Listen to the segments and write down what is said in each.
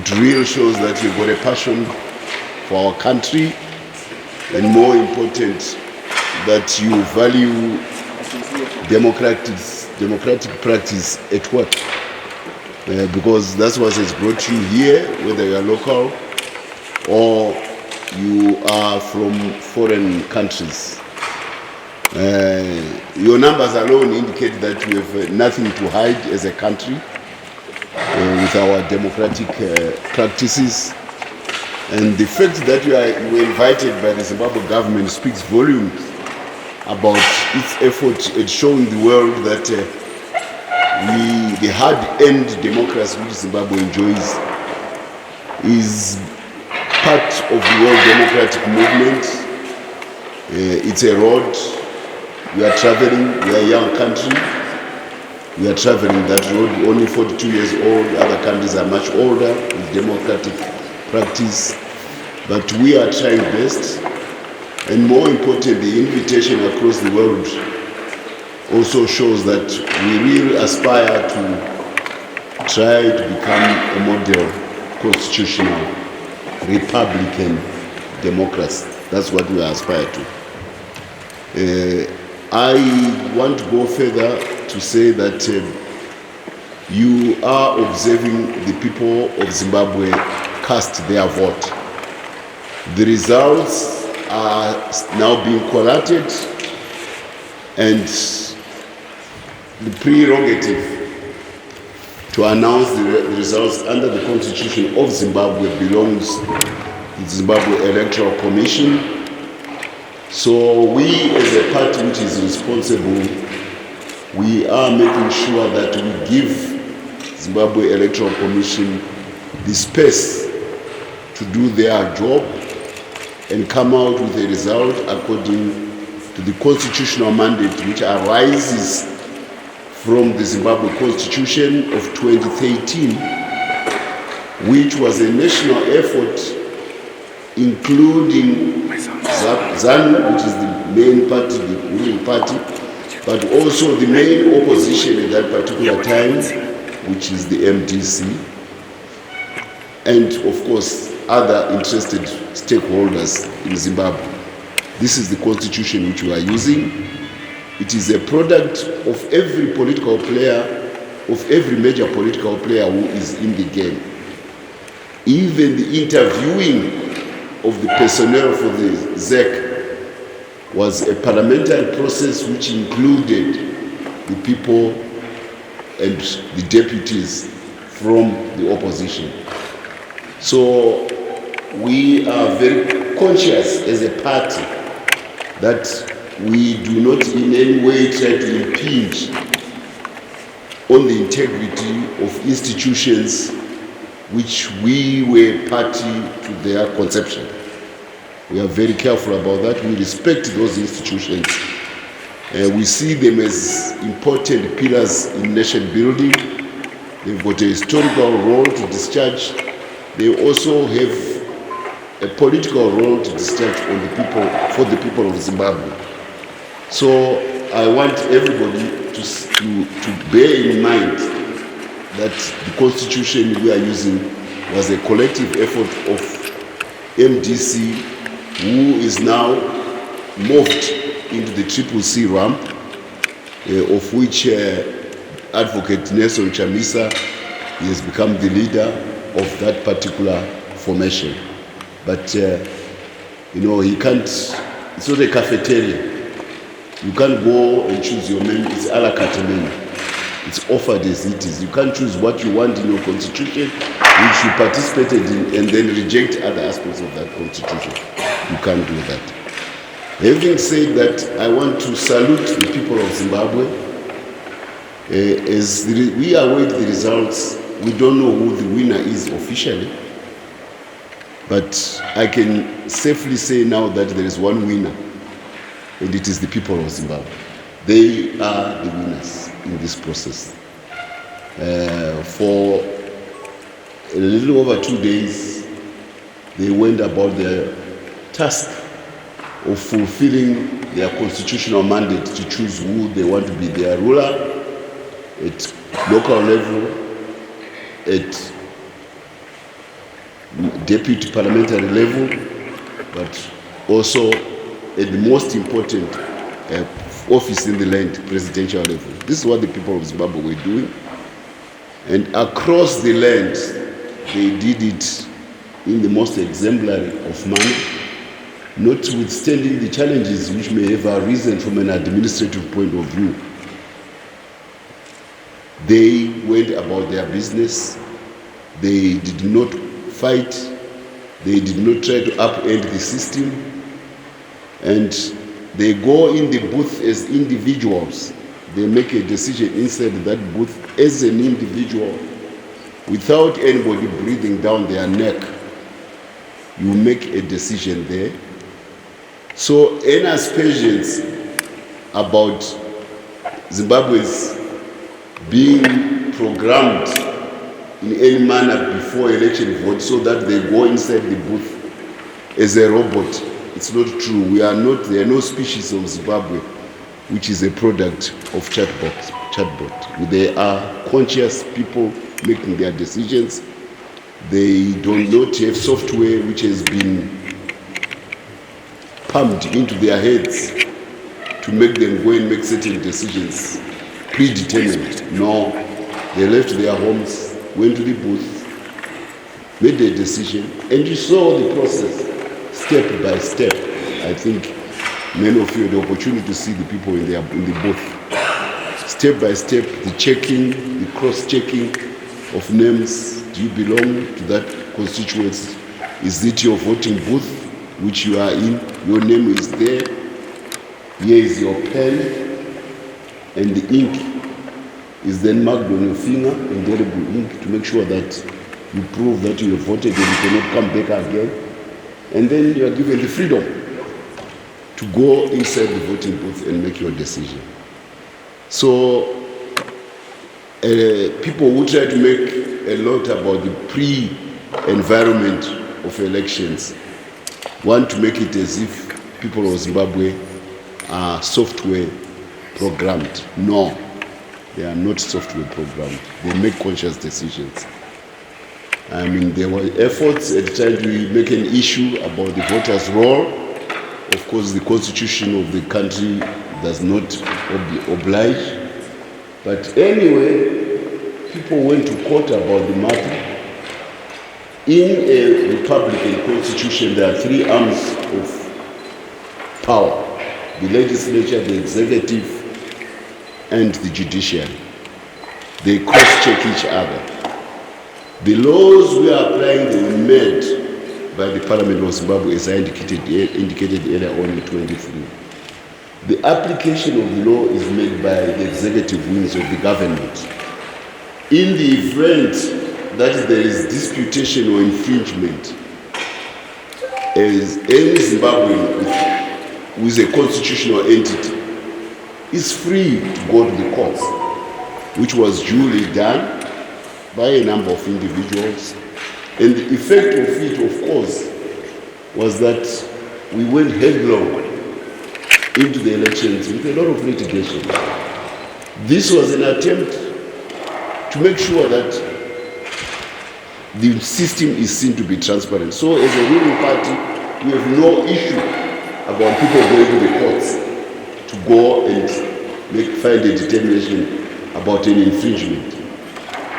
It really shows that you've got a passion for our country, and more important, that you value democratic practice at work. Because that's what has brought you here, whether you are local or you are from foreign countries. Your numbers alone indicate that we have nothing to hide as a country with our democratic practices. And the fact that you were invited by the Zimbabwe government speaks volumes about its effort at showing the world that the hard-earned democracy which Zimbabwe enjoys is part of the world democratic movement. It's a road. We are traveling. We are a young country. We are traveling that road. We're only 42 years old. Other countries are much older with democratic practice. But we are trying best. And more important, the invitation across the world also shows that we really aspire to try to become a model constitutional Republican democracy. That's what we aspire to. I want to go further to say that you are observing the people of Zimbabwe cast their vote. The results are now being collated, and the prerogative to announce the results under the Constitution of Zimbabwe belongs to the Zimbabwe Electoral Commission. So we, as a party which is responsible, we are making sure that we give Zimbabwe Electoral Commission the space to do their job and come out with a result according to the constitutional mandate which arises from the Zimbabwe Constitution of 2013, which was a national effort including ZANU, which is the main party, the ruling party, but also the main opposition at that particular time, which is the MDC, and of course other interested stakeholders in Zimbabwe. This is the constitution which we are using. It is a product of every political player, of every major political player who is in the game. Even the interviewing of the personnel for the ZEC was a parliamentary process which included the people and the deputies from the opposition. So we are very conscious as a party that we do not in any way try to impinge on the integrity of institutions which we were party to their conception. We are very careful about that. We respect those institutions. We see them as important pillars in nation building. They've got a historical role to discharge. They also have a political role to discharge on the people, for the people of Zimbabwe. So I want everybody to bear in mind that the constitution we are using was a collective effort of MDC, who is now moved into the CCC ramp, of which Advocate Nelson Chamisa, he has become the leader of that particular formation. But you know, he can't, it's not a cafeteria. You can't go and choose your menu. It's a la carte menu. It's offered as it is. You can't choose what you want in your constitution, which you participated in, and then reject other aspects of that constitution. You can't do that. Having said that, I want to salute the people of Zimbabwe. As we await the results, we don't know who the winner is officially, but I can safely say now that there is one winner, and it is the people of Zimbabwe. They are the winners in this process. For a little over 2 days, they went about their task of fulfilling their constitutional mandate to choose who they want to be their ruler at local level, at deputy parliamentary level, but also at the most important office in the land, presidential level. This is what the people of Zimbabwe were doing. And across the land, they did it in the most exemplary of manner, notwithstanding the challenges which may have arisen from an administrative point of view. They went about their business. They did not fight. They did not try to upend the system. And they go in the booth as individuals. They make a decision inside that booth as an individual without anybody breathing down their neck. You make a decision there. So any aspersions about Zimbabwe's being programmed in any manner before election vote so that they go inside the booth as a robot, it's not true. There are no species of Zimbabwe which is a product of chatbot. They are conscious people making their decisions. They do not have software which has been pumped into their heads to make them go and make certain decisions predetermined. No, they left their homes, went to the booth, made their decision, and you saw the process step by step. I think many of you had the opportunity to see the people in the booth. Step by step, the checking, the cross-checking of names. Do you belong to that constituency? Is it your voting booth which you are in? Your name is there. Here is your pen. And the ink is then marked on your finger, indelible ink, to make sure that you prove that you have voted and you cannot come back again. And then you are given the freedom to go inside the voting booth and make your decision. So people who try to make a lot about the pre-environment of elections want to make it as if people of Zimbabwe are software programmed. No, they are not software programmed. They make conscious decisions. I mean, there were efforts at the time to make an issue about the voters' roll. Of course, the constitution of the country does not oblige. But anyway, people went to court about the matter. In a Republican constitution, there are three arms of power: the legislature, the executive, and the judiciary. They cross-check each other. The laws we are applying, they were made by the Parliament of Zimbabwe, as I indicated earlier on in 23. The application of the law is made by the executive wings of the government. In the event that there is disputation or infringement, as any Zimbabwean who is a constitutional entity is free to go to the courts, which was duly done by a number of individuals. And the effect of it, of course, was that we went headlong into the elections with a lot of litigation. This was an attempt to make sure that the system is seen to be transparent. So as a ruling party, we have no issue about people going to the courts to go and find a determination about an infringement.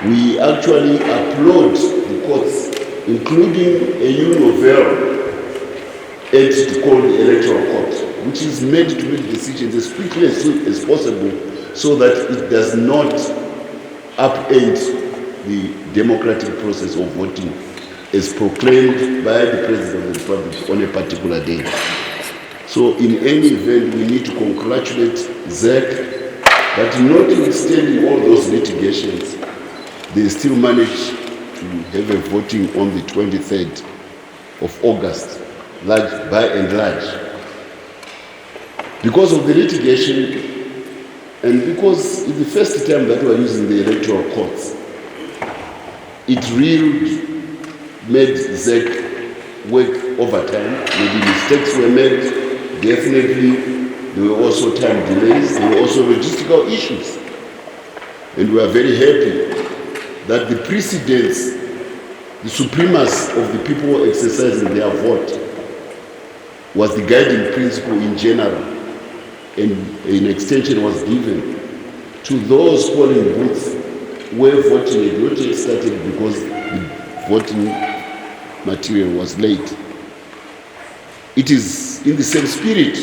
We actually applaud the courts, including a new novel entity called the Electoral Court, which is made to make decisions as quickly as possible so that it does not upend the democratic process of voting as proclaimed by the President of the Republic on a particular day. So in any event, we need to congratulate ZAC, but notwithstanding all those litigations, they still managed to have a voting on the 23rd of August, by and large. Because of the litigation, and because it's the first time that we are using the electoral courts, it really made ZAC work overtime. Maybe mistakes were made, definitely. There were also time delays, there were also logistical issues. And we are very happy that the precedents the supremacy of the people exercising their vote was the guiding principle in general, and an extension was given to those polling booths where voting had not yet started because the voting material was late. It is in the same spirit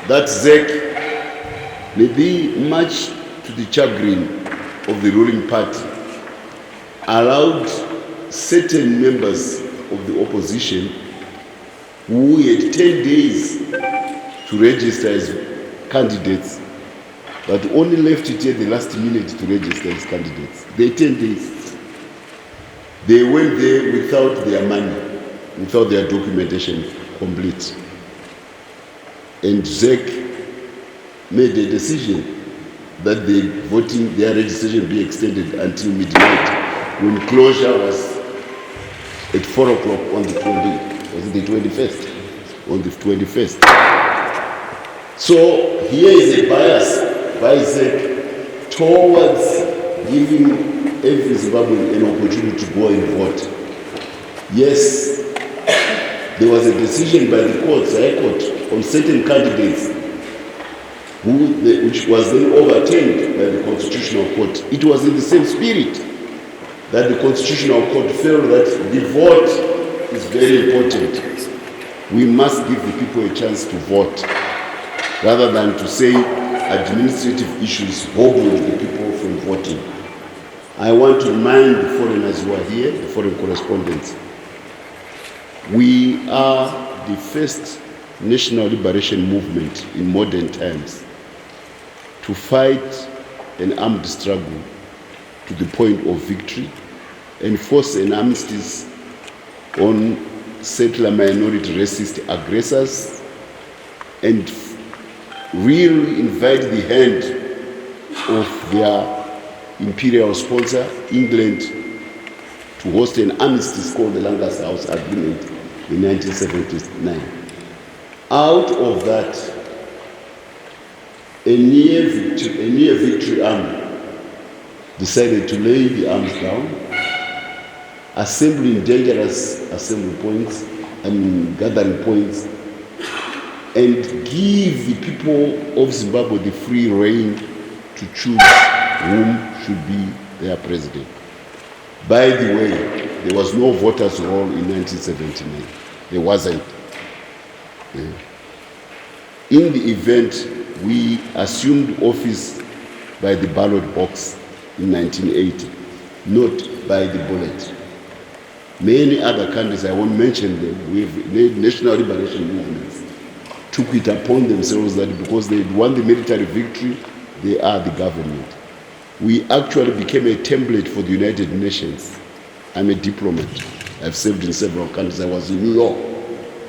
that ZAC, maybe much to the chagrin of the ruling party, allowed certain members of the opposition who had 10 days to register as candidates, but only left it at the last minute to register as candidates. They 10 days. They went there without their money, without their documentation complete. And ZAC made a decision that their registration be extended until midnight, when closure was at 4 o'clock on the 21st? On the 21st. So here is a bias by ZAC towards giving every Zimbabwean an opportunity to go and vote. Yes, there was a decision by the courts, High Court, on certain candidates which was then overturned by the Constitutional Court. It was in the same spirit that the Constitutional Court felt that the vote is very important. We must give the people a chance to vote, rather than to say administrative issues hobble the people from voting. I want to remind the foreigners who are here, the foreign correspondents, we are the first national liberation movement in modern times to fight an armed struggle to the point of victory and force an armistice on settler minority racist aggressors and really invite the hand of their imperial sponsor, England, to host an armistice called the Lancaster House Agreement in 1979. Out of that, a near victory army decided to lay the arms down, assembling dangerous assembly points and gathering points, and give the people of Zimbabwe the free rein to choose whom should be their president. By the way, there was no voters' roll in 1979. There wasn't. Yeah. In the event, we assumed office by the ballot box in 1980, not by the ballot. Many other countries, I won't mention them, with national liberation movements, took it upon themselves that because they won the military victory, they are the government. We actually became a template for the United Nations. I'm a diplomat. I've served in several countries. I was in New York.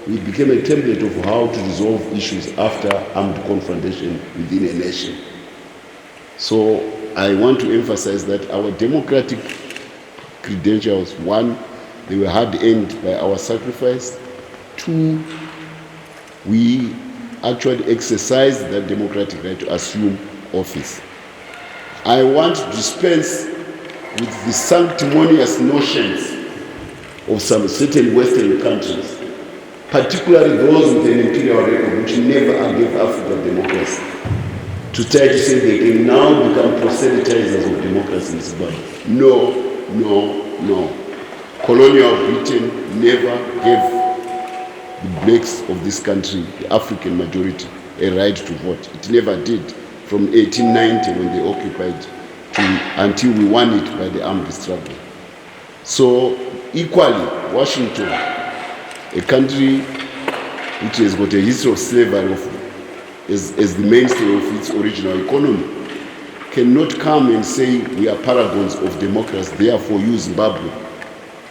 We became a template of how to resolve issues after armed confrontation within a nation. So I want to emphasize that our democratic credentials, one, they were hard-earned by our sacrifice. Two, we actually exercised that democratic right to assume office. I want to dispense with the sanctimonious notions of some certain Western countries, particularly those with an imperial record which never gave Africa democracy, to try to say they can now become proselytizers of democracy in Zimbabwe. No, no, no. Colonial Britain never gave the blacks of this country, the African majority, a right to vote. It never did. From 1890 when they occupied until we won it by the armed struggle. So equally, Washington, a country which has got a history of slavery as the mainstay of its original economy, cannot come and say we are paragons of democracy, therefore you Zimbabwe,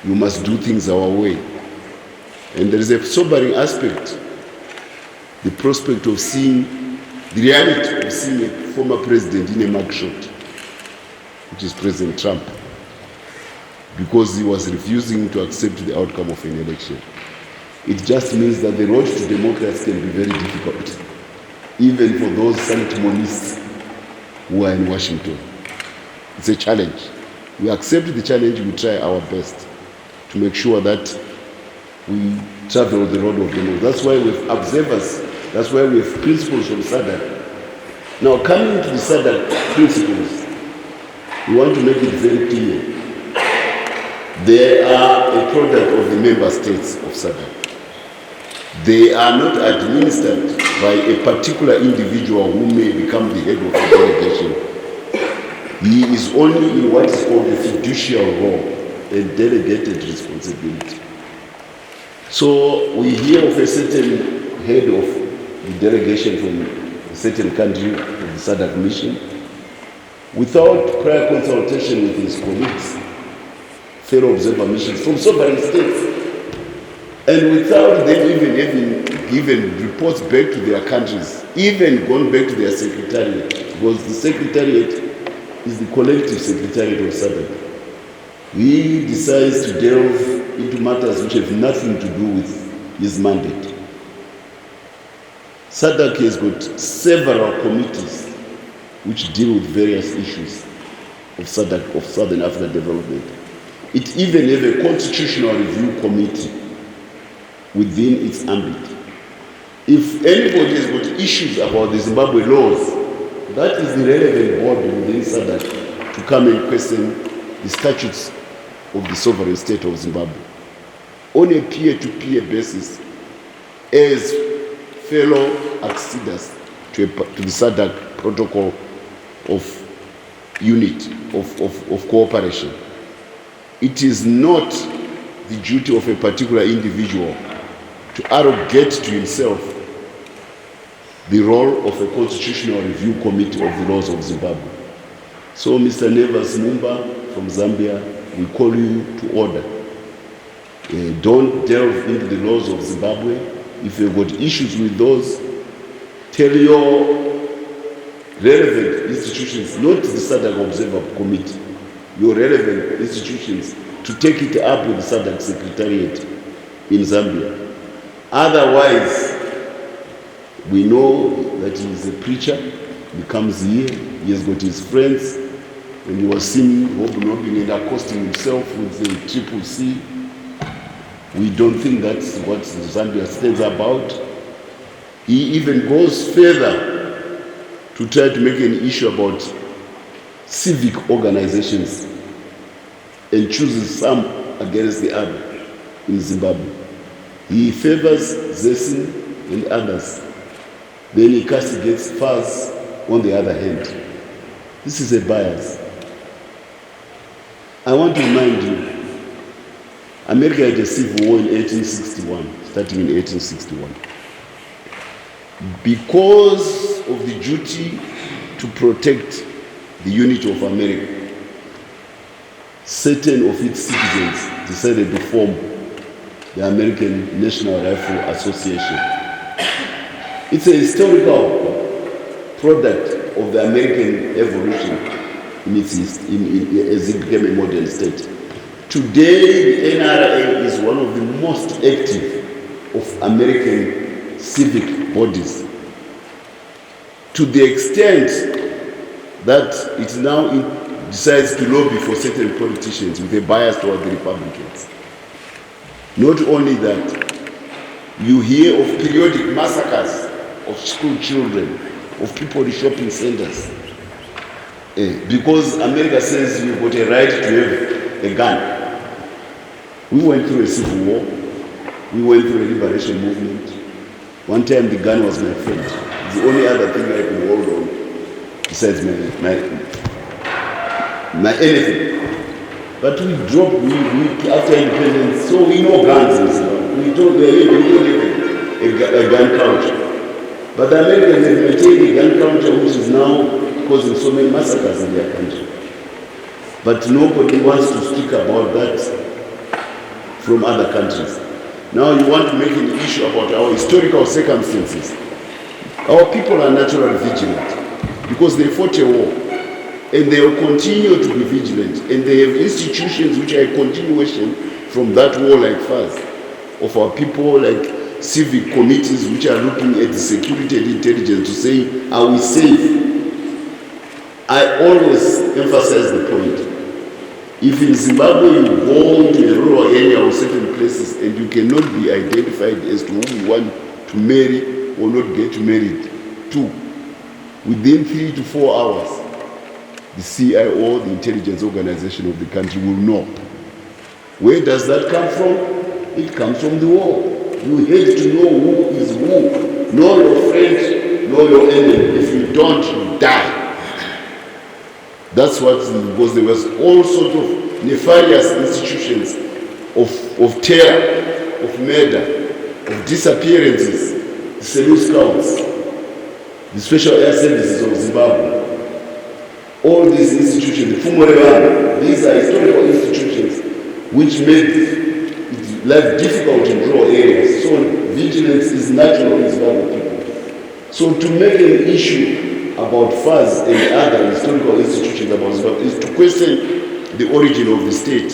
you must do things our way. And there is a sobering aspect, the prospect of seeing the reality of seeing a former president in a mugshot, which is President Trump, because he was refusing to accept the outcome of an election. It just means that the road to democracy can be very difficult, even for those sanctimonists who are in Washington. It's a challenge. We accept the challenge, we try our best. to make sure that we travel the road of the law. That's why we have observers, that's why we have principles from SADC. Now, coming to the SADC principles, we want to make it very clear. They are a product of the member states of SADC. They are not administered by a particular individual who may become the head of the delegation. He is only in what is called a fiduciary role, a delegated responsibility. So we hear of a certain head of the delegation from a certain country, of the SADC mission, without prior consultation with his colleagues, fellow observer missions from sovereign states, and without them even having given reports back to their countries, even gone back to their secretariat, because the secretariat is the collective secretariat of SADC. He decides to delve into matters which have nothing to do with his mandate. SADC has got several committees which deal with various issues of SADC, of Southern African development. It even has a constitutional review committee within its ambit. If anybody has got issues about the Zimbabwe laws, that is the relevant body within SADC to come and question the statutes of the sovereign state of Zimbabwe on a peer-to-peer basis as fellow acceders to the SADC protocol of unit, of cooperation. It is not the duty of a particular individual to arrogate to himself the role of a constitutional review committee of the laws of Zimbabwe. So, Mr. Nevas Mumba from Zambia, we call you to order. Don't delve into the laws of Zimbabwe. If you've got issues with those, tell your relevant institutions, not the SADC Observer Committee, your relevant institutions, to take it up with the SADC Secretariat in Zambia. Otherwise, we know that he is a preacher, he comes here, he has got his friends, and he was seen hobnobbing and accosting himself with the CCC. We don't think that's what Zambia stands about. He even goes further to try to make an issue about civic organizations and chooses some against the other in Zimbabwe. He favors ZANU and others. Then he castigates FAS on the other hand. This is a bias. I want to remind you, America had a civil war in 1861, starting in 1861. Because of the duty to protect the unity of America, certain of its citizens decided to form the American National Rifle Association. It's a historical product of the American evolution as it became a modern state. Today, the NRA is one of the most active of American civic bodies, to the extent that it now decides to lobby for certain politicians with a bias toward the Republicans. Not only that, you hear of periodic massacres of school children, of people in shopping centers, because America says you've got a right to have a gun. We went through a civil war, we went through a liberation movement. One time the gun was my friend. It's the only other thing I could hold on besides my anything. But we dropped, after independence, so we know guns in Zimbabwe. We don't have a gun culture. But the Americans have maintained a gun culture which is now causing so many massacres in their country. But nobody wants to speak about that from other countries. Now you want to make an issue about our historical circumstances. Our people are naturally vigilant because they fought a war, and they will continue to be vigilant, and they have institutions which are a continuation from that war, like FAS, of our people, like civic committees which are looking at the security and intelligence to say, are we safe? I always emphasize the point. If in Zimbabwe you go into a rural area or certain places and you cannot be identified as to who you want to marry or not get married to, within 3 to 4 hours, the CIO, the intelligence organization of the country, will know. Where does that come from? It comes from the war. You have to know who is who. Know your friend, know your enemy. If you don't, you die. That's what, because there was all sorts of nefarious institutions of terror, of murder, of disappearances, the Salute Scouts, the Special Air Services of Zimbabwe. All these institutions, the Fumorevana, these are historical institutions which made it life difficult in rural areas. So vigilance is natural in Zimbabwe people. So to make an issue about FAS and other historical institutions about Zimbabwe is to question the origin of the state.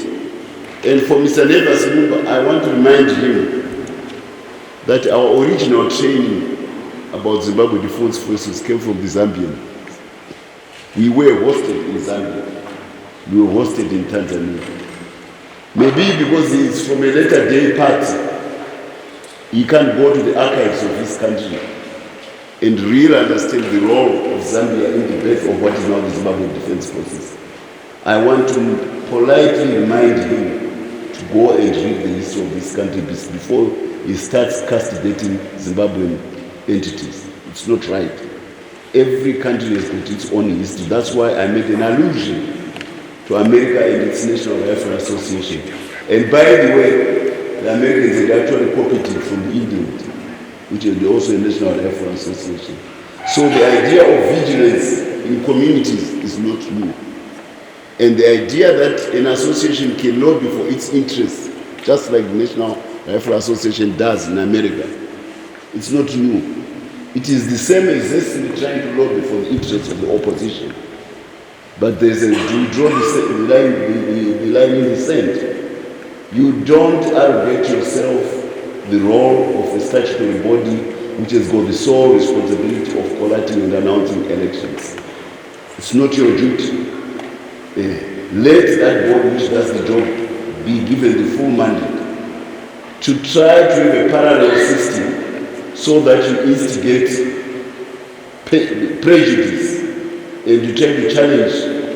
And for Mr. Nevas Mumba, I want to remind him that our original training about Zimbabwe Defense Forces came from the Zambian. We were hosted in Zambia. We were hosted in Tanzania. Maybe because it's from a later day party, he can't go to the archives of his country and really understand the role of Zambia in the birth of what is now the Zimbabwe Defense Forces. I want to politely remind him to go and read the history of this country before he starts castigating Zimbabwean entities. It's not right. Every country has got its own history. That's why I made an allusion to America and its National Rifle Association. And by the way, the Americans had actually copied it from England, which is also a National Rifle Association. So the idea of vigilance in communities is not new. And the idea that an association can lobby for its interests, just like the National Rifle Association does in America, it's not new. It is the same as this trying to lobby for the interests of the opposition. But there's a, you draw the line in the sand. You don't arrogate yourself the role of a statutory body which has got the sole responsibility of collating and announcing elections. It's not your duty. Let that body which does the job be given the full mandate to try to have a parallel system so that you instigate prejudice and you try to challenge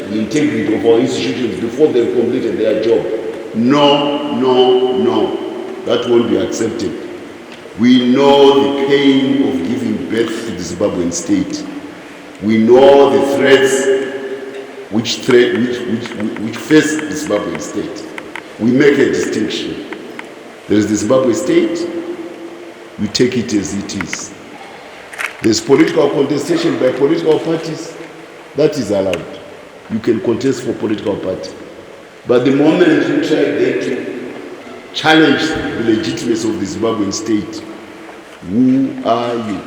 the integrity of our institutions before they've completed their job. No, no, no. That won't be accepted. We know the pain of giving birth to the Zimbabwean state. We know the threats which face the Zimbabwean state. We make a distinction. There is the Zimbabwe state. We take it as it is. There's political contestation by political parties. That is allowed. You can contest for political party. But the moment you try there to challenge the legitimacy of the Zimbabwean state, who are you?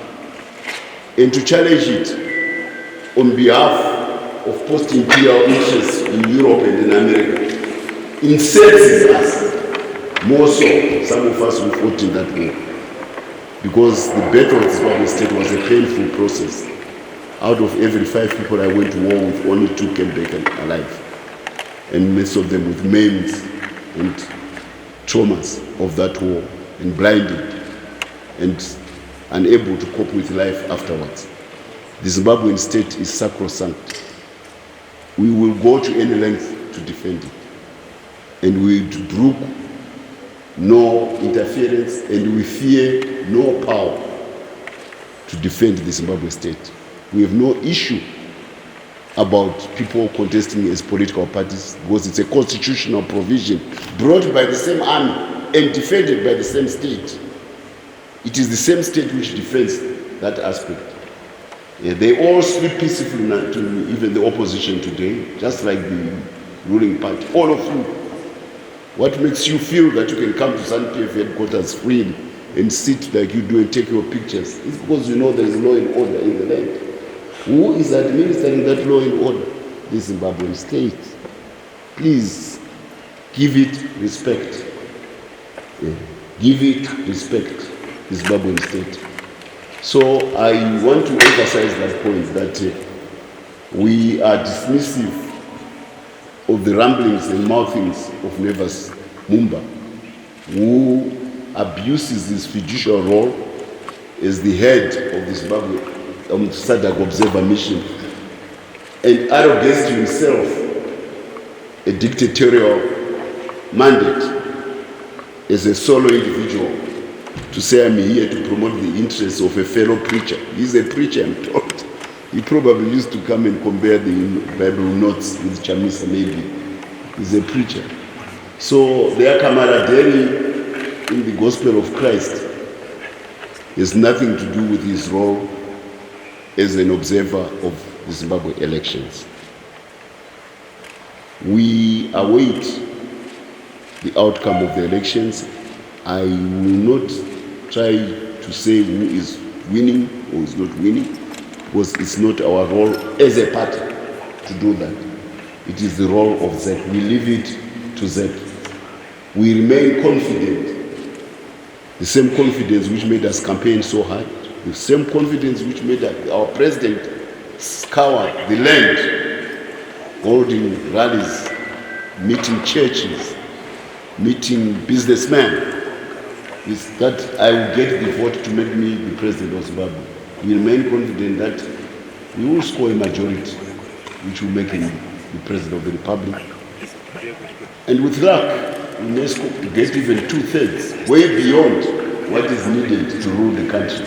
And to challenge it on behalf of post-imperial interests in Europe and in America incenses us. More so, some of us who fought in that war. Because the birth of the Zimbabwe state was a painful process. Out of every 5 people I went to war with, only 2 came back alive. And most of them with maims and traumas of that war, and blinded and unable to cope with life afterwards. The Zimbabwean state is sacrosanct. We will go to any length to defend it. And we brook no interference, and we fear no power to defend the Zimbabwe state. We have no issue about people contesting as political parties because it's a constitutional provision brought by the same army and defended by the same state. It is the same state which defends that aspect. They all sleep peacefully to even the opposition today, just like the ruling party, all of you. What makes you feel that you can come to ZANU PF headquarters freely and sit like you do and take your pictures? It's because you know there is law and order in the land. Who is administering that law and order? The Zimbabwean state. Please, give it respect. Give it respect, the Zimbabwean state. So I want to emphasize that point, that we are dismissive of the ramblings and mouthings of Nevers Mumba, who abuses his fiduciary role as the head of the Zimbabwe SADC Observer Mission and arrogates to himself a dictatorial mandate as a solo individual to say, I'm here to promote the interests of a fellow preacher. He's a preacher, I'm told. He probably used to come and compare the Bible notes with Chamisa, maybe. He's a preacher. So their camaraderie in the gospel of Christ has nothing to do with his role as an observer of the Zimbabwe elections. We await the outcome of the elections. I will not try to say who is winning or is not winning, because it's not our role as a party to do that. It is the role of ZAC. We leave it to ZAC. We remain confident, the same confidence which made us campaign so hard, the same confidence which made our president scour the land, holding rallies, meeting churches, meeting businessmen, is that I will get the vote to make me the president of Zimbabwe. We remain confident that we will score a majority which will make him the president of the republic. And with luck, we may get even 2/3, way beyond what is needed to rule the country.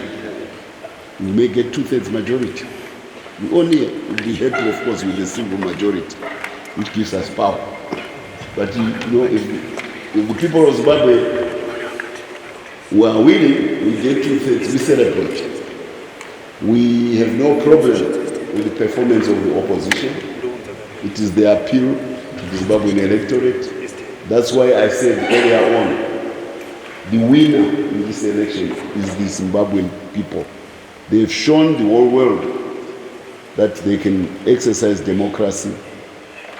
We may get 2/3 majority. We only will be happy, of course, with a simple majority, which gives us power. But you know, if the people of Zimbabwe who are willing, we get 2/3, we celebrate. We have no problem with the performance of the opposition. It is the appeal to the Zimbabwean electorate. That's why I said earlier on, the winner in this election is the Zimbabwean people. They've shown the whole world that they can exercise democracy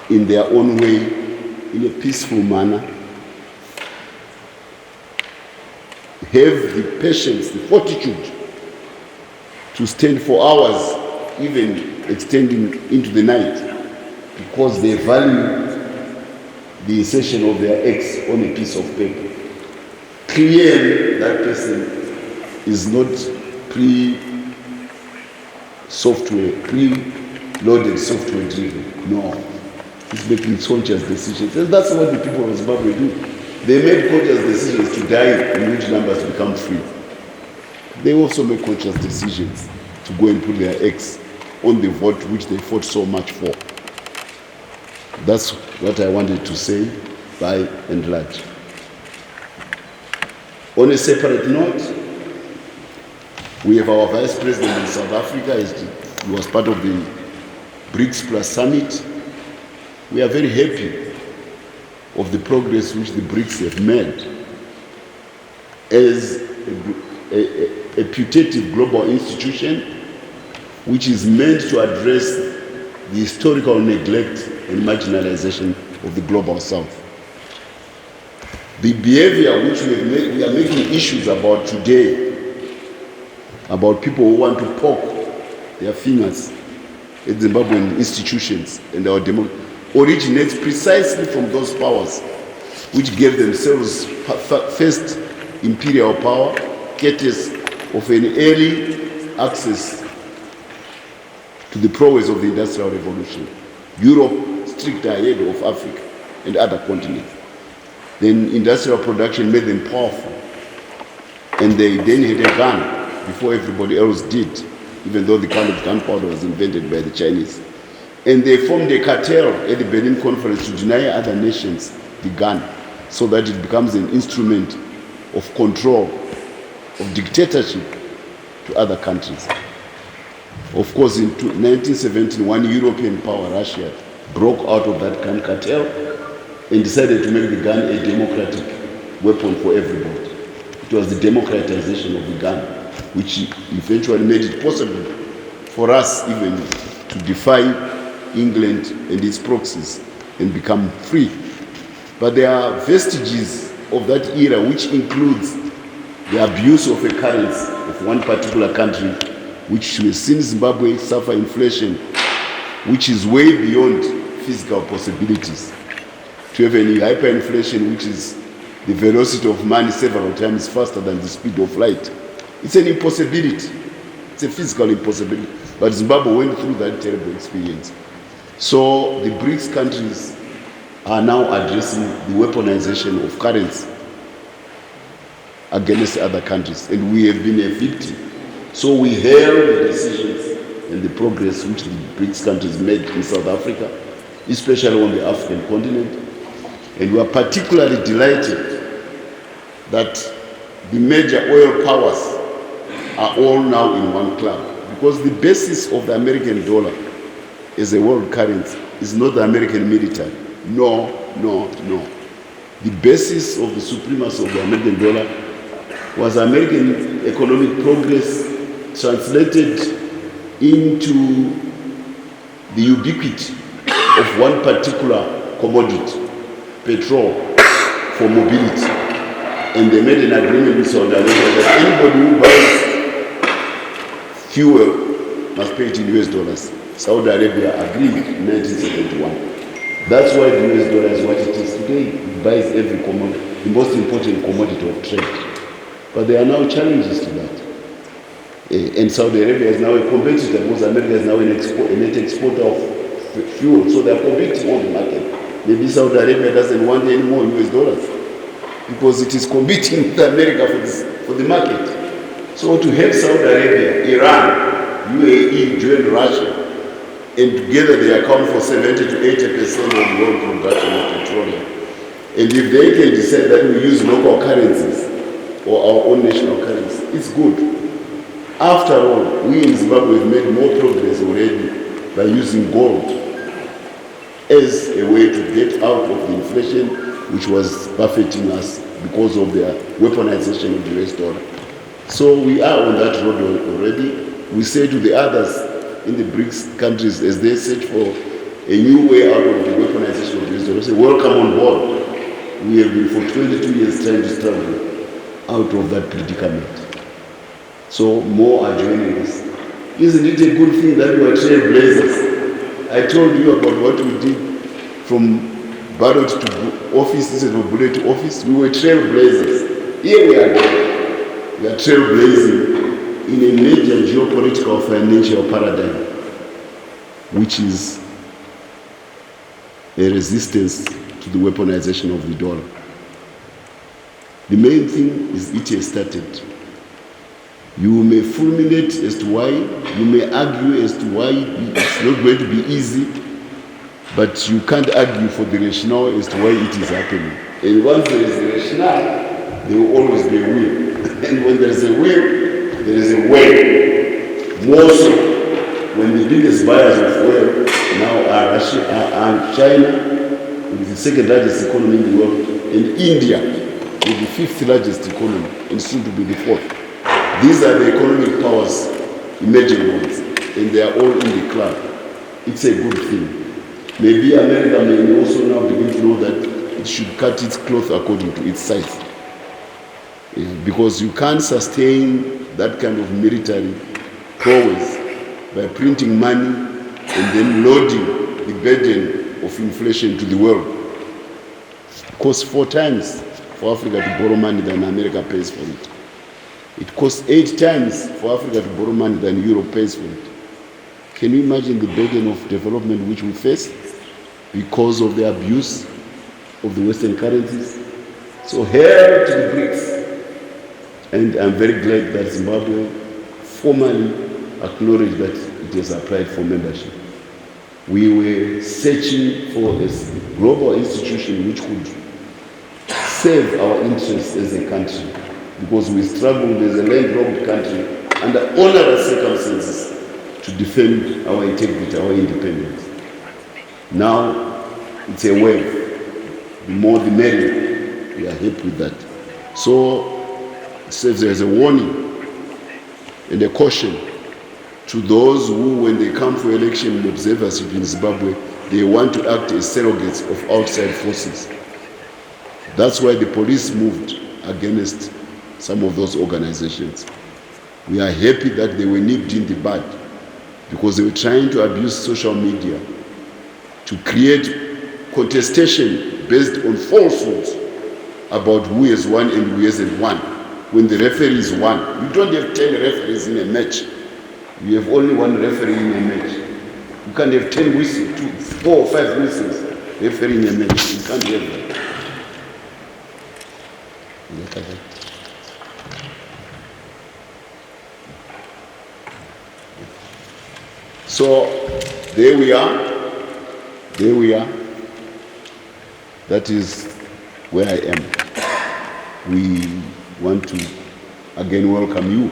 in their own way, in a peaceful manner, have the patience, the fortitude to stand for hours, even extending into the night, because they value the insertion of their X on a piece of paper. Clearly, that person is not pre-loaded software driven. No, he's making conscious decisions. And that's what the people of Zimbabwe do. They made conscious decisions to die in which numbers become free. They also make conscious decisions to go and put their X on the vote which they fought so much for. That's what I wanted to say by and large. On a separate note, we have our Vice President in South Africa. He was part of the BRICS Plus Summit. We are very happy of the progress which the BRICS have made as a putative global institution which is meant to address the historical neglect and marginalization of the global South. The behavior which we are making issues about today, about people who want to poke their fingers at Zimbabwean institutions and our democracy, originates precisely from those powers which gave themselves first imperial power, courtesy of an early access to the prowess of the Industrial Revolution. Europe strictly ahead of Africa and other continents. Then industrial production made them powerful, and they then had a gun before everybody else did, even though the kind of gunpowder was invented by the Chinese. And they formed a cartel at the Berlin Conference to deny other nations the gun, so that it becomes an instrument of control, of dictatorship to other countries. Of course, in 1917, one European power, Russia, broke out of that gun cartel and decided to make the gun a democratic weapon for everybody. It was the democratization of the gun which eventually made it possible for us even to defy England and its proxies and become free. But there are vestiges of that era which includes the abuse of a currency of one particular country, which has seen Zimbabwe suffer inflation which is way beyond physical possibilities. To have any hyperinflation, which is the velocity of money several times faster than the speed of light. It's an impossibility. It's a physical impossibility. But Zimbabwe went through that terrible experience. So the BRICS countries are now addressing the weaponization of currency against other countries, and we have been a victim. So we hail the decisions and the progress which the BRICS countries made in South Africa, especially on the African continent, and we are particularly delighted that the major oil powers are all now in one club, because the basis of the American dollar as a world currency is not the American military. No. The basis of the supremacy of the American dollar was American economic progress translated into the ubiquity of one particular commodity, petrol, for mobility. And they made an agreement with Saudi Arabia that anybody who buys fuel must pay it in US dollars. Saudi Arabia agreed in 1971. That's why the US dollar is what it is today. It buys every commodity, the most important commodity of trade. But there are now challenges to that. And Saudi Arabia is now a competitor, because America is now a net exporter of fuel. So they are competing on the market. Maybe Saudi Arabia doesn't want any more US dollars, because it is competing with America for the market. So to have Saudi Arabia, Iran, UAE join Russia, and together they account for 70 to 80% of the world production of petroleum. And if they can decide that we use local currencies or our own national currency, it's good. After all, we in Zimbabwe have made more progress already by using gold as a way to get out of the inflation which was buffeting us because of the weaponization of the US dollar. So we are on that road already. We say to the others in the BRICS countries, as they search for a new way out of the weaponization of the US dollar, say, welcome on board. We have been for 22 years trying to struggle out of that predicament. So more are joining us. Isn't it a good thing that we are trailblazers? I told you about what we did from ballot to office instead of bullet to office. We were trailblazers. Here we are going. We are trailblazing in a major geopolitical financial paradigm, which is a resistance to the weaponization of the dollar. The main thing is it has started. You may fulminate as to why, you may argue as to why it's not going to be easy, but you can't argue for the rationale as to why it is happening. And once there is a rationale, there will always be a will. And when there is a will, there is a way. More so when the biggest buyers of oil now are Russia, are China, which is the second largest economy in the world, and India, which is the fifth largest economy, and soon to be the fourth. These are the economic powers, emerging ones, and they are all in the club. It's a good thing. Maybe America may also now begin to know that it should cut its cloth according to its size. Because you can't sustain that kind of military prowess by printing money and then loading the burden of inflation to the world. It costs 4 times for Africa to borrow money than America pays for it. It costs 8 times for Africa to borrow money than Europe pays for it. Can you imagine the burden of development which we face because of the abuse of the Western currencies? So hail to the BRICS. And I'm very glad that Zimbabwe formally acknowledged that it has applied for membership. We were searching for a global institution which could serve our interests as a country, because we struggled as a landlocked country under onerous circumstances to defend our integrity, our independence. Now it's a wave. The more the merrier. We are happy with that. So it says there is a warning and a caution to those who, when they come for election observership in Zimbabwe, they want to act as surrogates of outside forces. That's why the police moved against some of those organizations. We are happy that they were nipped in the bud, because they were trying to abuse social media to create contestation based on falsehoods about who has won and who hasn't won. When the referee is one, you don't have 10 referees in a match. You have only one referee in a match. You can't have 10 whistles, 4 or 5 whistles refereeing a match. You can't have that. Look at that. So there we are. There we are. That is where I am. We want to again welcome you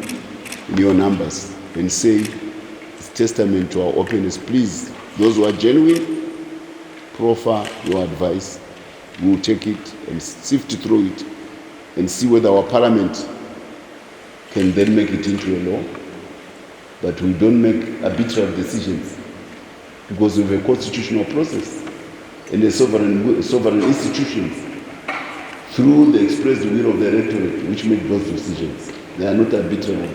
in your numbers and say it's testament to our openness. Please, those who are genuine, proffer your advice. We will take it and sift through it and see whether our parliament can then make it into a law. But we don't make arbitrary decisions because we have a constitutional process and a sovereign institutions through the expressed will of the electorate which make those decisions. They are not arbitrary.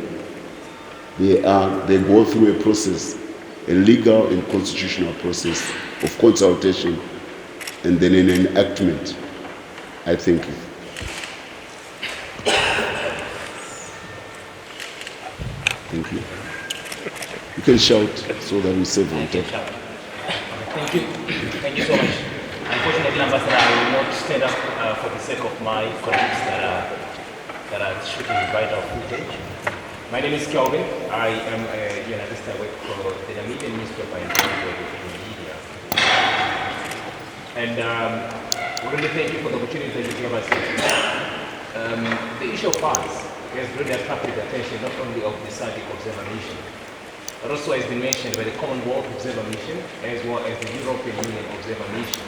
They go through a process, a legal and constitutional process of consultation and then an enactment. I thank you. Thank you. You can shout so that we save on time. Thank you. Thank you so much. Unfortunately, Ambassador, I will not stand up for the sake of my colleagues that are shooting vital footage. My name is Kelvin. I am a journalist. I work for the Namibian newspaper in media. And we really thank you for the opportunity that you gave us. The issue of funds has really attracted the attention not only of the SADC Observer Mission, but also has been mentioned by the Commonwealth Observer Mission as well as the European Union Observer Mission.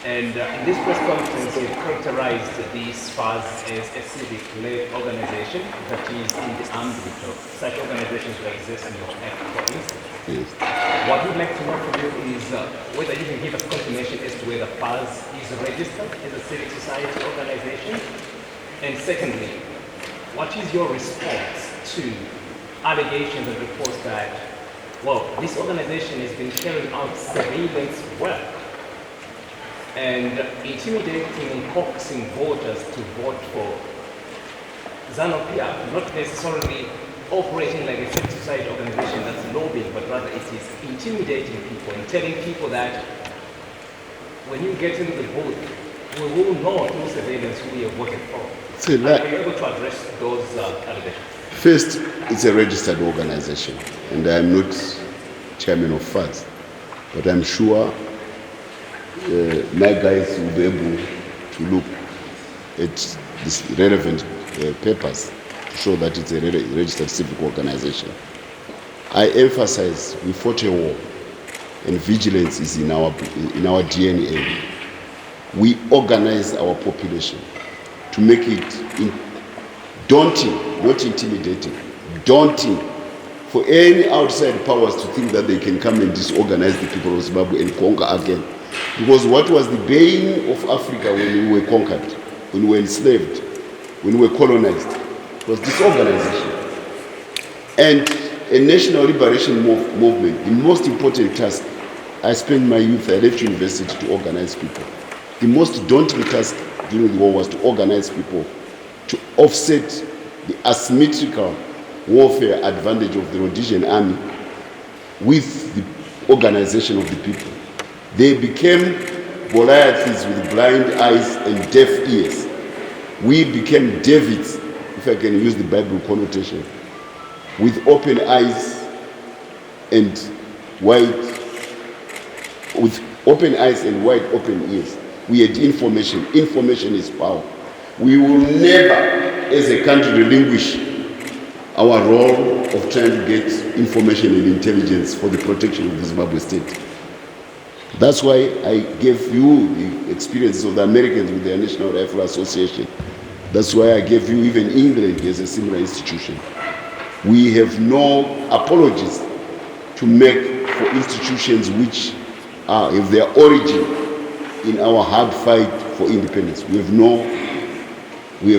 And in this press conference, you've characterized these FAS as a civic-led organization that is in the ambit of such organizations like ZANU PF, for instance. Yes. What we'd like to know from you is whether you can give us confirmation as to whether FAS is registered as a civic society organization. And secondly, what is your response to allegations and reports that, well, this organization has been carrying out surveillance work and intimidating and coaxing voters to vote for ZANU PF, not necessarily operating like a civic society organization that's lobbying, but rather it is intimidating people and telling people that when you get into the booth, we will know through surveillance who you have voted for. Are you able to address those allegations? First, it's a registered organization, and I am not chairman of FAS, but I'm sure my guys will be able to look at these relevant papers to show that it's a registered civic organization. I emphasize we fought a war, and vigilance is in our DNA. We organize our population to make it daunting, not intimidating, daunting for any outside powers to think that they can come and disorganize the people of Zimbabwe and conquer again. Because what was the bane of Africa when we were conquered, when we were enslaved, when we were colonized, was disorganization. And a national liberation movement, the most important task, I spent my youth, I left university to organize people. The most daunting task during the war was to organize people, to offset the asymmetrical warfare advantage of the Rhodesian army with the organization of the people. They became Goliaths with blind eyes and deaf ears. We became Davids, if I can use the Bible connotation, with open eyes and wide open ears. We had information. Information is power. We will never, as a country, relinquish our role of trying to get information and intelligence for the protection of the Zimbabwe state. That's why I gave you the experiences of the Americans with their National Rifle Association. That's why I gave you even England as a similar institution. We have no apologies to make for institutions which have their origin in our hard fight for independence. We have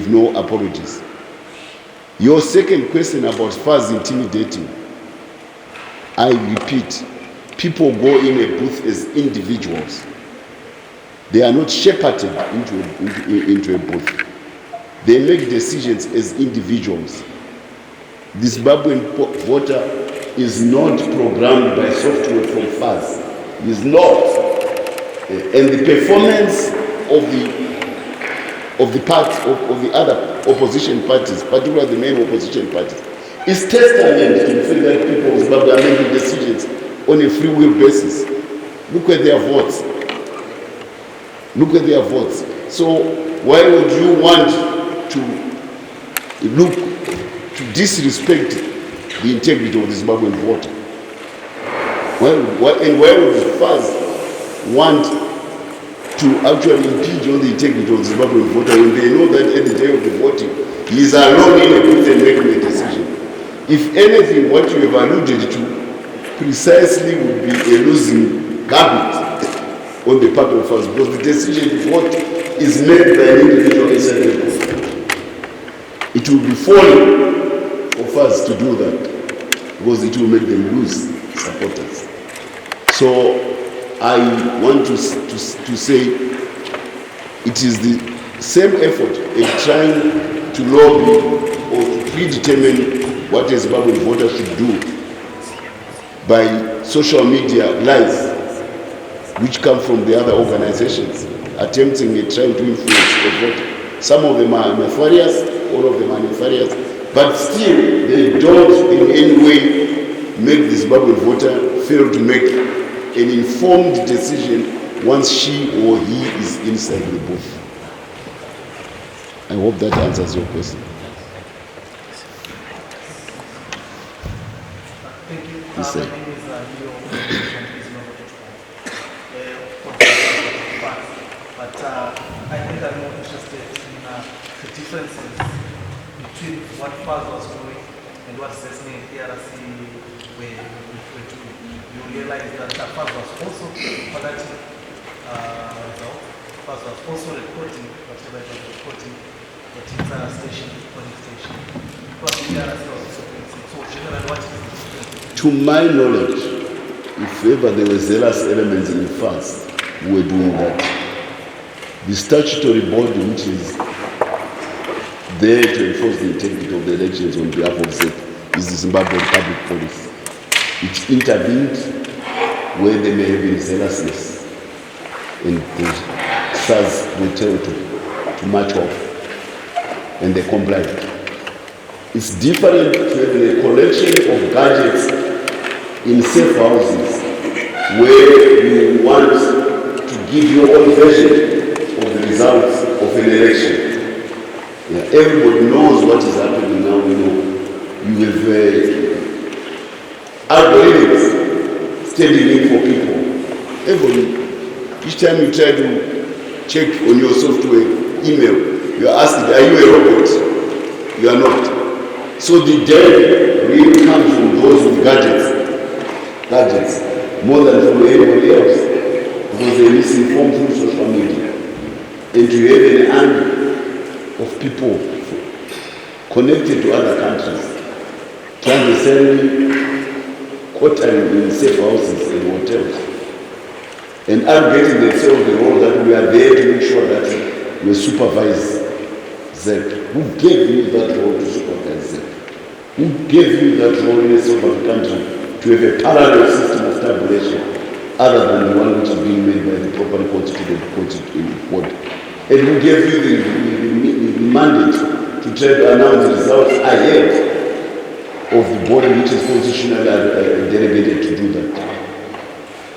no apologies. Your second question about FAS intimidating, I repeat, people go in a booth as individuals. They are not shepherded into a booth. They make decisions as individuals. The Zimbabwean voter is not programmed by software from FAS. Is not. And the performance of the other opposition parties, particularly the main opposition parties, is testament to the fact that people of Zimbabwe are making decisions on a free will basis. Look at their votes. Look at their votes. So why would you want to disrespect the integrity of the Zimbabwean voter? Why would the FAS want to actually impinge on the integrity of the Zimbabwean voter when they know that at the day of the voting, he is alone in a booth and making a decision? If anything, what you have alluded to precisely would be a losing gambit on the part of us, because the decision to vote is made by an individual inside the booth. It will be folly of us to do that, because it will make them lose supporters. So I want to say it is the same effort in trying to lobby or to predetermine what a Zimbabwean voter should do by social media lies, which come from the other organizations attempting and trying to influence the voter. Some of them are nefarious, all of them are nefarious, but still they don't in any way make the Zimbabwean voter fail to make an informed decision once she or he is inside the booth. I hope that answers your question. Thank you. Yes, My name is Leo but I think I'm more interested in the differences between what FAS was doing and what ZANU and DRC were doing. You realize that FAS was also collecting results. FAS was also recording whatever it was recording at its station, polling station. But DRC was also doing it. So generally, what is the difference? To my knowledge, if ever there were zealous elements in the FAS who were doing that, the statutory body which is there to enforce the integrity of the elections on behalf of ZEC is the Zimbabwean Public Police. It intervened where there may have been zealousness, and the SARS were told to march off, and they complied. It's different to have a collection of gadgets in safe houses where you want to give your own version of the results of an election. Yeah, everybody knows what is happening now. You have algorithms standing in for people. Everybody, each time you try to check on your software email, you are asked, are you a robot? You are not. So the dead really comes from those with gadgets more than from anybody else, because they misinform through social media. And you have an army of people connected to other countries, clandestinely quartering in safe houses and hotels, and arrogating themselves the role that we are there to make sure that we supervise ZEC. Who gave you that role to supervise ZEC? Who gave you that role in a sovereign country to have a parallel system of tabulation other than the one which is being made by the properly constituted court? And who gave you the mandate to try to announce the results ahead of the body which is constitutionally delegated to do that?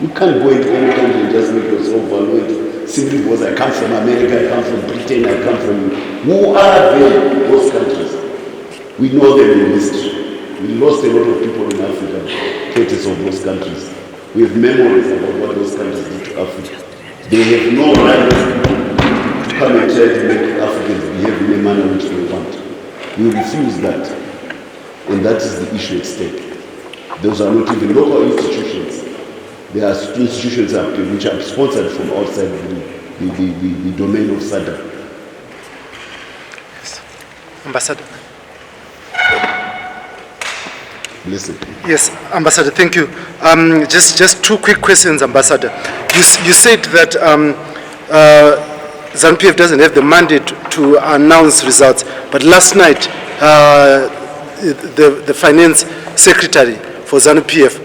You can't go into any country and just make yourself valued simply because I come from America, I come from Britain, I come from... Who are they, those countries? We know them in history. We lost a lot of people in Africa, courtesy of those countries. We have memories about what those countries did to Africa. They have no right to come and try to make Africans behave in a manner which they want. We refuse that. And that is the issue at stake. Those are not even local institutions. They are institutions which are sponsored from outside the domain of SADC. Ambassador. Blessed. Yes, Ambassador, thank you. Just two quick questions, Ambassador. You said that ZANU PF doesn't have the mandate to announce results, but last night the finance secretary for ZANU PF,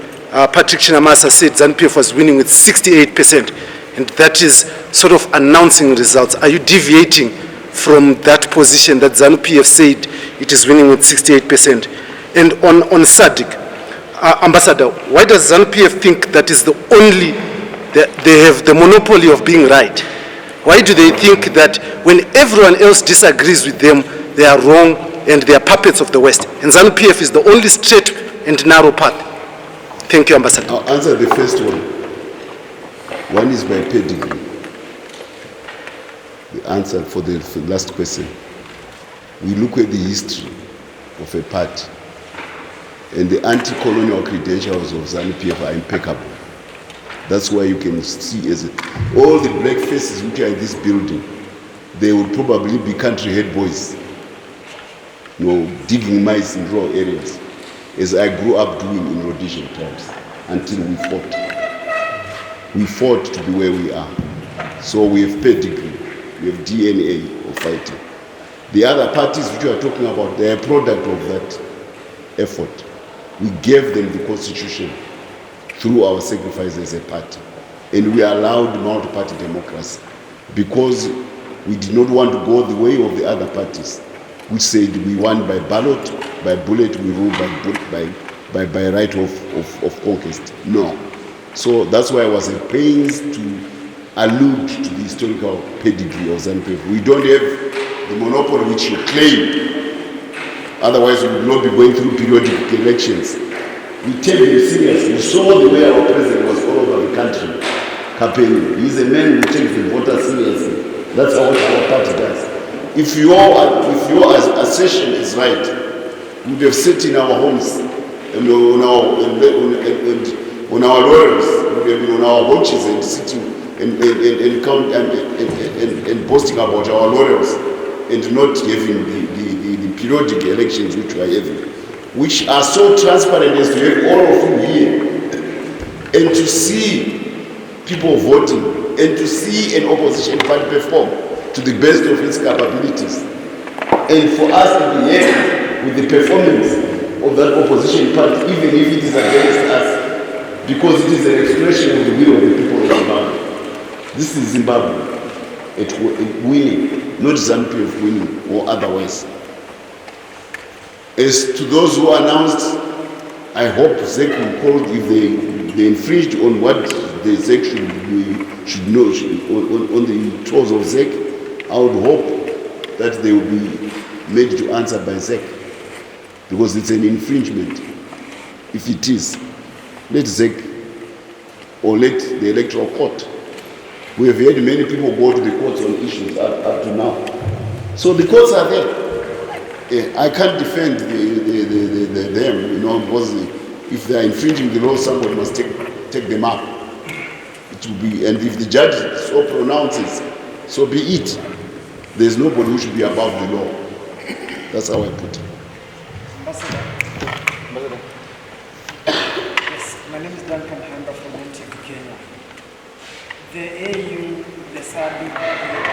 Patrick Shinamasa, said ZANU PF was winning with 68%, and that is sort of announcing results. Are you deviating from that position that ZANU PF said it is winning with 68%? And on SADC, Ambassador, why does ZANU PF think that is the only, they have the monopoly of being right? Why do they think that when everyone else disagrees with them, they are wrong and they are puppets of the West? And ZANU PF is the only straight and narrow path. Thank you, Ambassador. I'll answer the first one. One is by pedigree. The answer for the last question. We look at the history of a party, and the anti-colonial credentials of ZANU PF are impeccable. That's why you can see all the black faces which are in this building, they would probably be country head boys, digging mice in rural areas, as I grew up doing in Rhodesian times, until we fought. We fought to be where we are. So we have pedigree, we have DNA of fighting. The other parties which you are talking about, they are a product of that effort. We gave them the constitution through our sacrifice as a party. And we allowed multi-party democracy because we did not want to go the way of the other parties, which said we won by ballot, by bullet, we rule by right of conquest. No. So that's why I was at pains to allude to the historical pedigree of ZANU PF. We don't have the monopoly which you claim. Otherwise, we would not be going through periodic elections. We take them seriously. You saw the way our president was all over the country campaigning. He's a man who takes the voters seriously. That's what our party does. If your assertion is right, we would have sat in our homes and on our laurels, we would have been on our watches and sitting and boasting about our laurels and not having the periodic elections which we are having, which are so transparent as to have all of you here, and to see people voting, and to see an opposition party perform to the best of its capabilities, and for us to be happy with the performance of that opposition party, even if it is against us, because it is an expression of the will of the people of Zimbabwe. This is Zimbabwe at winning, not ZANU PF winning or otherwise. As to those who announced, I hope ZEC will call if they infringed on what the ZEC should know, on the toes of ZEC. I would hope that they will be made to answer by ZEC, because it's an infringement. If it is, let ZEC or let the Electoral Court. We have had many people go to the courts on issues up to now. So the courts are there. I can't defend them, because if they are infringing the law, somebody must take them up. It will be, and if the judge so pronounces, so be it. There's nobody who should be above the law. That's how I put it. Yes, my name is Duncan Hamba from NTV Kenya. The AU, the SADC, the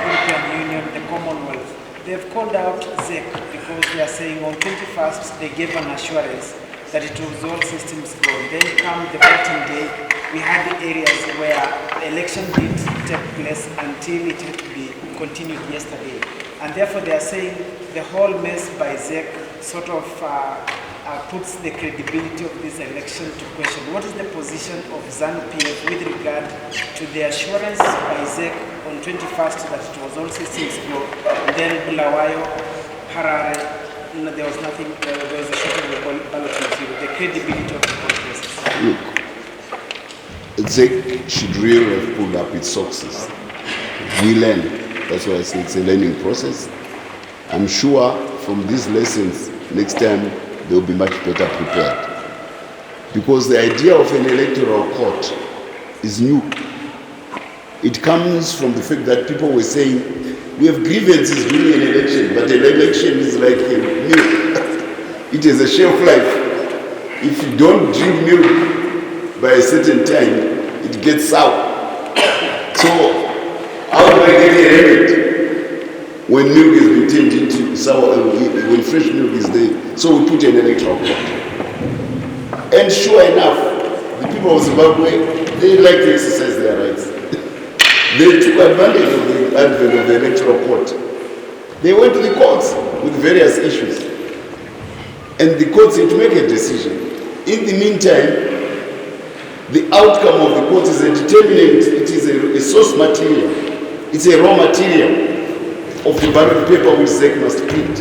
European Union, the Commonwealth, they've called out ZEC because they are saying on 21st they gave an assurance that it was all systems go. Then come the voting day, we had the areas where the election didn't take place until it had to be continued yesterday. And therefore they are saying the whole mess by ZEC sort of puts the credibility of this election to question. What is the position of ZANU PF with regard to the assurance by ZEC on 21st that it was all systems go, and then Bulawayo, Harare, there was nothing, there was a short of the ballot material, the credibility of the whole process? Look, ZEC should really have pulled up its success. We learn. That's why I say it's a learning process. I'm sure from these lessons, next time they'll be much better prepared. Because the idea of an electoral court is new. It comes from the fact that people were saying, we have grievances during an election, but an election is like a milk. It has a shelf life. If you don't drink milk by a certain time, it gets sour. So, how do I get a remedy when milk has been turned into sour, when fresh milk is there? So we put an electoral court. And sure enough, the people of Zimbabwe, they like to exercise their rights. They took advantage of the advent of the electoral court. They went to the courts with various issues. And the courts had to make a decision. In the meantime, the outcome of the court is a determinant, it is a source material. It's a raw material of the ballot paper which ZAC must print.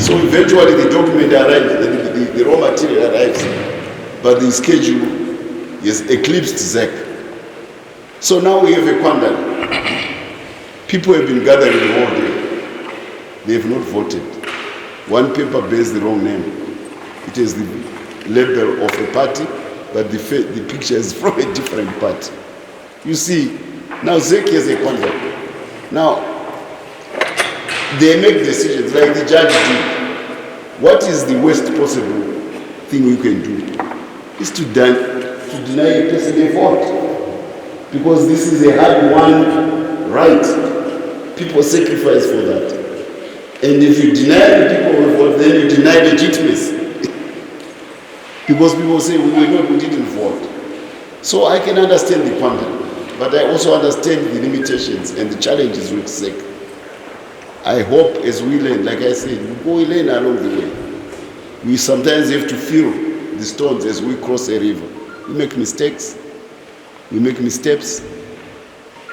So eventually the document arrives, the raw material arrives, but the schedule is eclipsed ZAC. So now we have a quandary. People have been gathering all day. They have not voted. One paper bears the wrong name. It is the label of a party, but the picture is from a different party. You see, now ZAC has a quandary. Now, they make decisions like the judge did. What is the worst possible thing we can do? Is to deny a person a vote. Because this is a hard-won right. People sacrifice for that. And if you deny the people a vote, then you deny legitimacy. Because people say, we didn't vote. So I can understand the quandary, but I also understand the limitations and the challenges with ZAC. I hope as we learn, like I said, we learn along the way. We sometimes have to feel the stones as we cross a river. We make mistakes, we make missteps,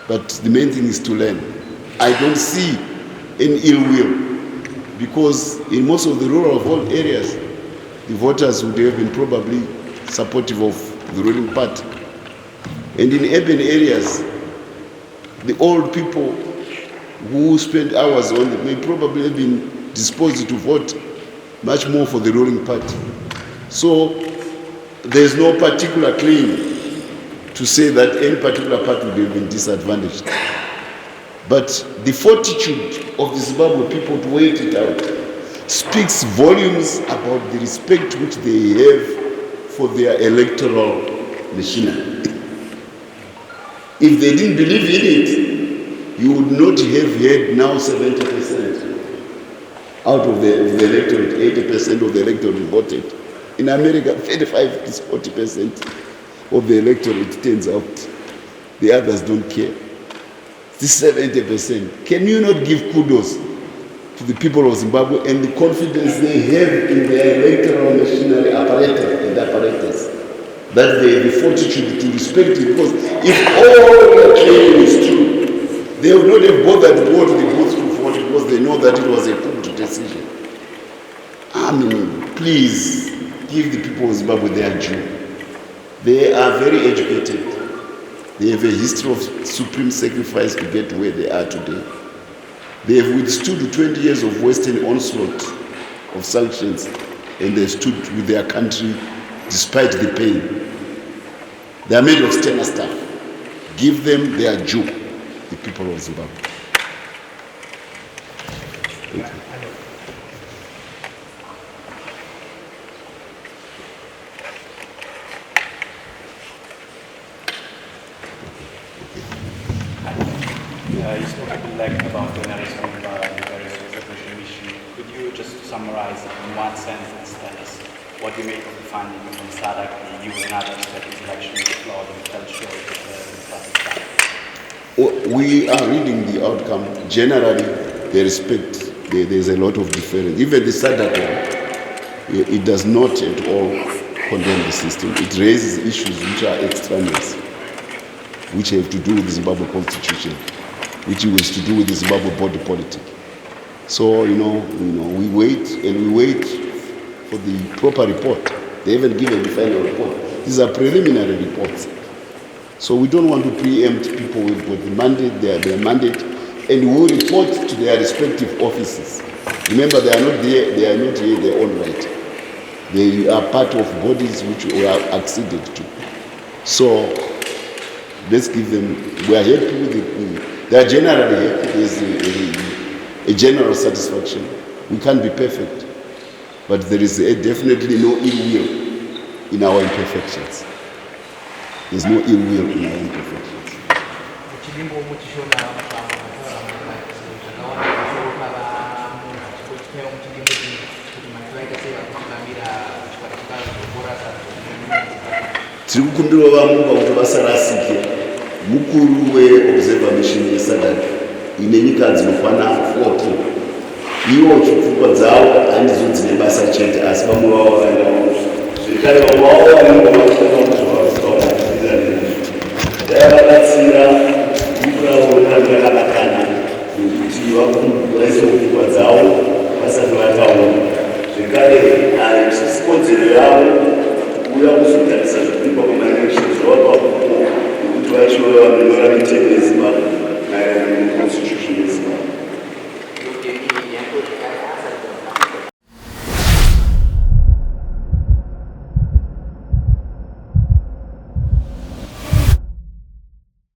but the main thing is to learn. I don't see any ill will, because in most of the rural areas, the voters would have been probably supportive of the ruling party. And in urban areas, the old people who spend hours on it may probably have been disposed to vote much more for the ruling party. So there's no particular claim to say that any particular party would have been disadvantaged. But the fortitude of the Zimbabwe people to wait it out speaks volumes about the respect which they have for their electoral machinery. If they didn't believe in it, you would not have had now 70% out of the electorate, 80% of the electorate voted. In America, 35 to 40% of the electorate turns out. The others don't care. This 70%. Can you not give kudos to the people of Zimbabwe and the confidence they have in their electoral machinery apparatus, that they have the fortitude to respect it? Because if all their claim is true, they would not have bothered to go to the booth to vote, because they know that it was a good decision. I mean, please give the people of Zimbabwe their due. They are very educated. They have a history of supreme sacrifice to get to where they are today. They have withstood 20 years of Western onslaught of sanctions, and they stood with their country despite the pain. They are made of sterner stuff. Give them their due, the people of Zimbabwe. Thank you. You spoke a bit about the analysis of the various resolution issue. Could you just summarize in one sentence, tell us what you make of the finding from SADC, the EU and others that this election is flawed and fell short of the We are reading the outcome. Generally, they respect, there's a lot of difference. Even the SADC, it does not at all condemn the system. It raises issues which are extraneous, which have to do with the Zimbabwe constitution, which was to do with the Zimbabwe body politic. So, we wait for the proper report. They haven't given the final report. These are preliminary reports. So we don't want to preempt people who have got the mandate, their mandate, and who will report to their respective offices. Remember, they are not there, they are not here in their own right. They are part of bodies which we are acceded to. So let's give them, we are happy with it. They are generally happy. There's a general satisfaction. We can't be perfect, but there is definitely no ill will in our imperfections. There's no ill will in our imperfections. Tiri kukumbira vamunga kuti vasarasike. Mukuru weobserver mission yeSADC ine nyika dzinokwana 14. Iwo chipfungwa dzavo handidzo dzine basa chete asi vamwe vavo vaenda zvekare vamwe vavo vabatsira mukuraonakanakana nekuti vaise pfungwa dzavo vasati vataura zvekare sikodzero yavo